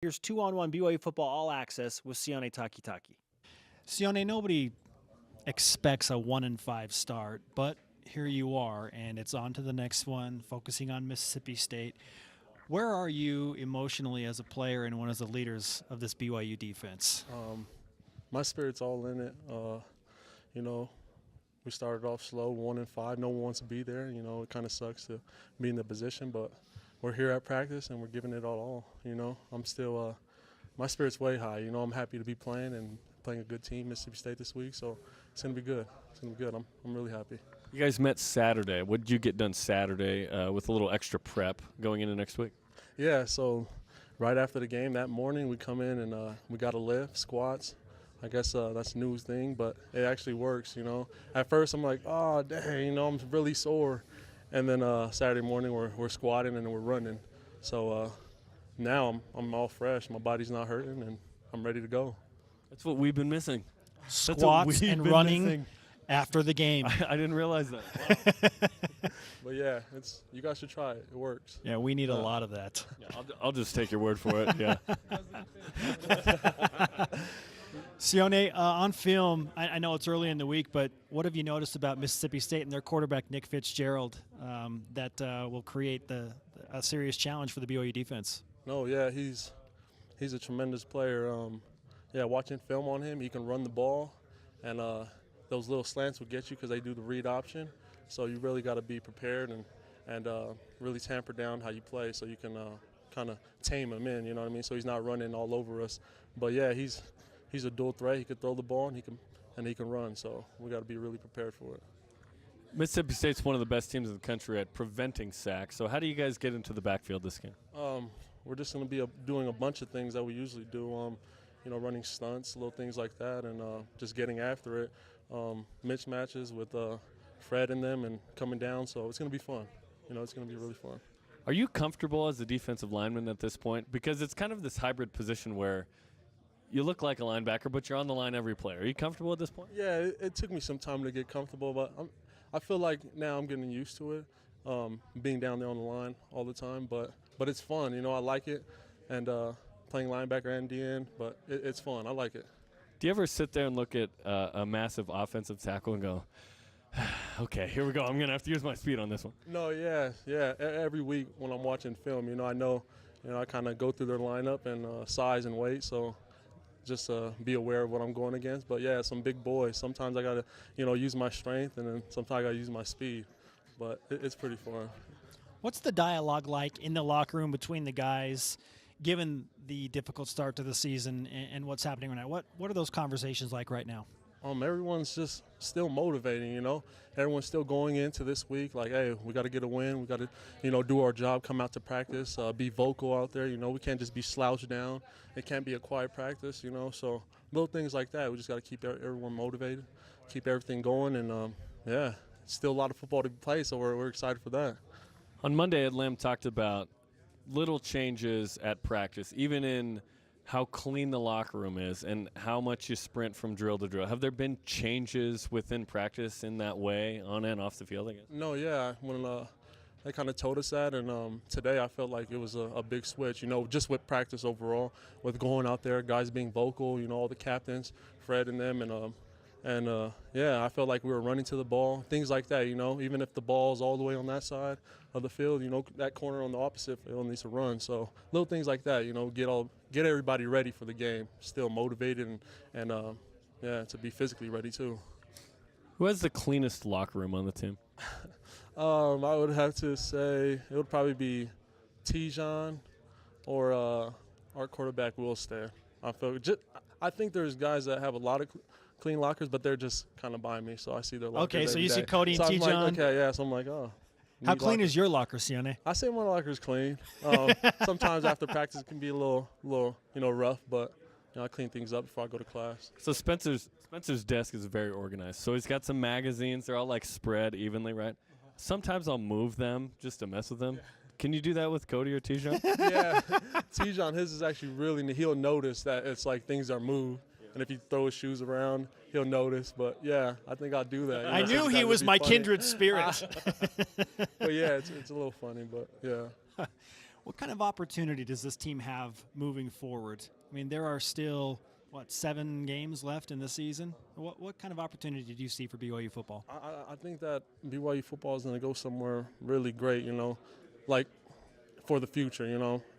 Here's 2-on-1 BYU football all access with Sione Takitaki. Sione, nobody expects a 1-5 start, but here you are, and it's on to the next one, focusing on Mississippi State. Where are you emotionally as a player and one of the leaders of this BYU defense? My spirit's all in it. We started off slow, 1-5. No one wants to be there. It kind of sucks to be in the position, but we're here at practice and we're giving it all. I'm still, my spirit's way high. I'm happy to be playing and playing a good team, Mississippi State this week. So it's gonna be good. It's gonna be good. I'm really happy. You guys met Saturday. What did you get done Saturday with a little extra prep going into next week? Yeah. So right after the game that morning, we come in and we got a lift, squats. I guess that's a new thing, but it actually works. At first I'm like, oh dang, I'm really sore. And then Saturday morning we're squatting and we're running. So now I'm all fresh. My body's not hurting and I'm ready to go. That's what we've been missing. Squats and running after the game. I didn't realize that. Wow. But yeah, you guys should try it. It works. Yeah, we need a lot of that. Yeah, I'll just take your word for it. Yeah. Sione, on film, I know it's early in the week, but what have you noticed about Mississippi State and their quarterback, Nick Fitzgerald, that will create a serious challenge for the BYU defense? No, yeah, he's a tremendous player. Watching film on him, he can run the ball, and those little slants will get you because they do the read option. So you really got to be prepared and really tamper down how you play so you can kind of tame him in, you know what I mean? So he's not running all over us. But, yeah, he's a dual threat. He can throw the ball and he can run. So we got to be really prepared for it. Mississippi State's one of the best teams in the country at preventing sacks. So how do you guys get into the backfield this game? We're just going to be doing a bunch of things that we usually do, running stunts, little things like that, and just getting after it. Mismatches with Fred in them and coming down. So it's going to be fun. It's going to be really fun. Are you comfortable as a defensive lineman at this point? Because it's kind of this hybrid position where you look like a linebacker, but you're on the line every play. Are you comfortable at this point? Yeah, it took me some time to get comfortable, but I feel like now I'm getting used to it, being down there on the line all the time. But it's fun, I like it, and playing linebacker and DN, but it's fun. I like it. Do you ever sit there and look at a massive offensive tackle and go, okay, here we go. I'm going to have to use my speed on this one? No, yeah. Every week when I'm watching film, I know, I kind of go through their lineup and size and weight, so just be aware of what I'm going against. But, yeah, some big boys. Sometimes I got to, use my strength, and then sometimes I got to use my speed. But it's pretty fun. What's the dialogue like in the locker room between the guys, given the difficult start to the season and what's happening right now? What are those conversations like right now? Everyone's just still motivating, Everyone's still going into this week like, hey, we got to get a win. We got to, do our job, come out to practice, be vocal out there. We can't just be slouched down. It can't be a quiet practice, So little things like that. We just got to keep everyone motivated, keep everything going. And, still a lot of football to play, so we're excited for that. On Monday, Ed Lamb talked about little changes at practice, even in how clean the locker room is and how much you sprint from drill to drill. Have there been changes within practice in that way, on and off the field, I guess? No, yeah. When they kind of told us that, and today I felt like it was a big switch, just with practice overall, with going out there, guys being vocal, all the captains, Fred and them, I felt like we were running to the ball, things like that, even if the ball's all the way on that side of the field, that corner on the opposite field needs to run. So little things like that, get everybody ready for the game, still motivated and to be physically ready too. Who has the cleanest locker room on the team? I would have to say it would probably be Tijon or our quarterback BYUSN. I think there's guys that have a lot of clean lockers, but they're just kind of by me, so I see their lockers. Okay, so every you day. see Cody and Tijon. Like, okay, yeah, so I'm like, oh. How clean is your locker, Sione? I say my locker's clean. Sometimes after practice it can be a little rough, but I clean things up before I go to class. So Spencer's desk is very organized. So he's got some magazines. They're all like spread evenly, right? Sometimes I'll move them just to mess with them. Can you do that with Cody or Tijon? Yeah, Tijon, his is actually really neat. He'll notice that it's like things are moved. And if you throw his shoes around, he'll notice. But, yeah, I think I'll do that. I knew he was my kindred spirit. But, yeah, it's a little funny, but, yeah. What kind of opportunity does this team have moving forward? I mean, there are still, 7 games left in the season? What kind of opportunity do you see for BYU football? I think that BYU football is going to go somewhere really great, like for the future,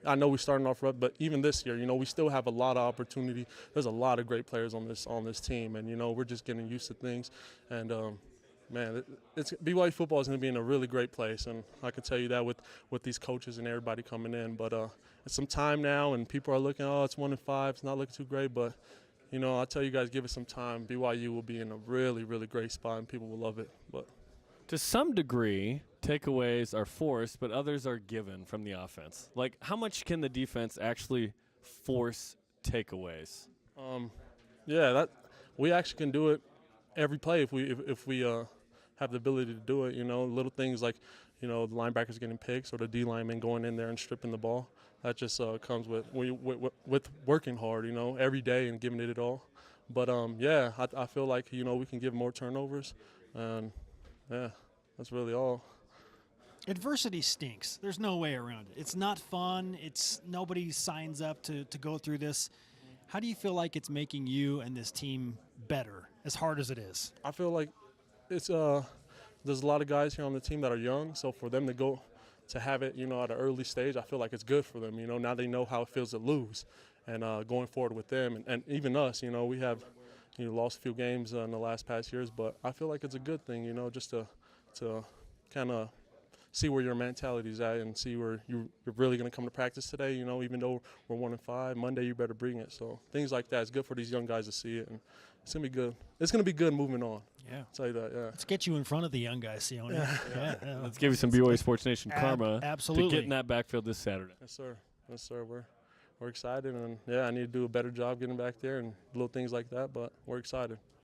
I know we're starting off rough, but even this year, we still have a lot of opportunity. There's a lot of great players on this team, and, we're just getting used to things. And, man, BYU football is going to be in a really great place, and I can tell you that with these coaches and everybody coming in. But it's some time now, and people are looking, it's 1-5, it's not looking too great. But, I'll tell you guys, give it some time. BYU will be in a really, really great spot, and people will love it. But to some degree, takeaways are forced, but others are given from the offense. Like, how much can the defense actually force takeaways? We actually can do it every play if we have the ability to do it. Little things like, the linebackers getting picks or the D lineman going in there and stripping the ball. That just comes with working hard, every day and giving it all. But I feel like we can give more turnovers, and that's really all. Adversity stinks. There's no way around it. It's not fun. Nobody signs up to go through this. How do you feel like it's making you and this team better, as hard as it is? I feel like it's there's a lot of guys here on the team that are young, so for them to have it, at an early stage, I feel like it's good for them. Now they know how it feels to lose, and going forward with them, and even us, we have lost a few games in the past years, but I feel like it's a good thing, just to kind of see where your mentality is at and see where you're really going to come to practice today. Even though we're 1-5, Monday you better bring it. So things like that, it's good for these young guys to see it, and it's going to be good. It's going to be good moving on. Yeah. I'll tell you that, yeah. Let's get you in front of the young guys, Sione. Yeah. Let's give you some BYU Sports Nation karma absolutely. to get in that backfield this Saturday. Yes, sir. Yes, sir. We're excited, and, I need to do a better job getting back there and little things like that, but we're excited.